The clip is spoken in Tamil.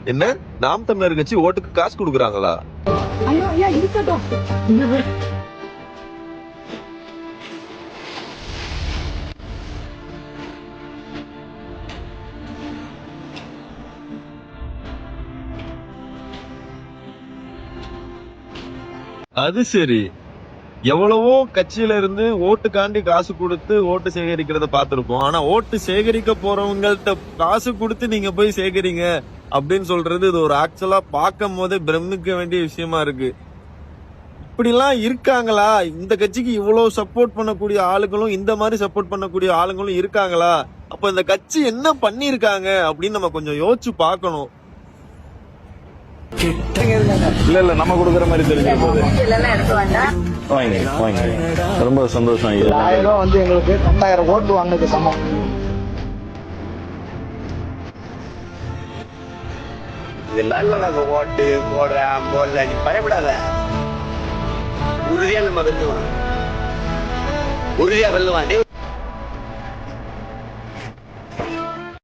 என்ன நாம் தமிழர் கட்சி ஓட்டுக்கு காசு கொடுக்குறாங்களா? ஐயோ ஐயா இருக்கட்டும். அது சரி. எவ்வளவோ கட்சியில இருந்து ஓட்டுக்காண்டி காசு கொடுத்து ஓட்டு சேகரிக்கிறத பார்த்திருப்போம். ஆனா ஓட்டு சேகரிக்க போறவங்கள்ட்ட காசு கொடுத்து நீங்க போய் சேகரிங்க அப்படின்னு சொல்றது இது ஒரு ஆக்சுவலா பார்க்கும் போதே பிரமிக்க வேண்டிய விஷயமா இருக்கு. இப்படிலாம் இருக்காங்களா? இந்த கட்சிக்கு இவ்வளவு சப்போர்ட் பண்ணக்கூடிய ஆளுங்களும் இந்த மாதிரி சப்போர்ட் பண்ணக்கூடிய ஆளுங்களும் இருக்காங்களா? அப்ப இந்த கட்சி என்ன பண்ணிருக்காங்க அப்படின்னு நம்ம கொஞ்சம் யோசிச்சு பார்க்கணும். இல்ல நம்ம கொடுக்குற மாதிரி தெரிஞ்சு போகுது. வாங்க ரொம்ப சந்தோஷம். 1000 ரூபா வந்து எங்களுக்கு 10,000 ஓட்டு வாங்கினது சமம். இதெல்லாம் இல்ல, நாங்க ஓட்டு போடுறேன் போடல, நீ பயப்படாத. உறுதியா நம்ம வெல்லுவான், உறுதியா வெல்லுவான்.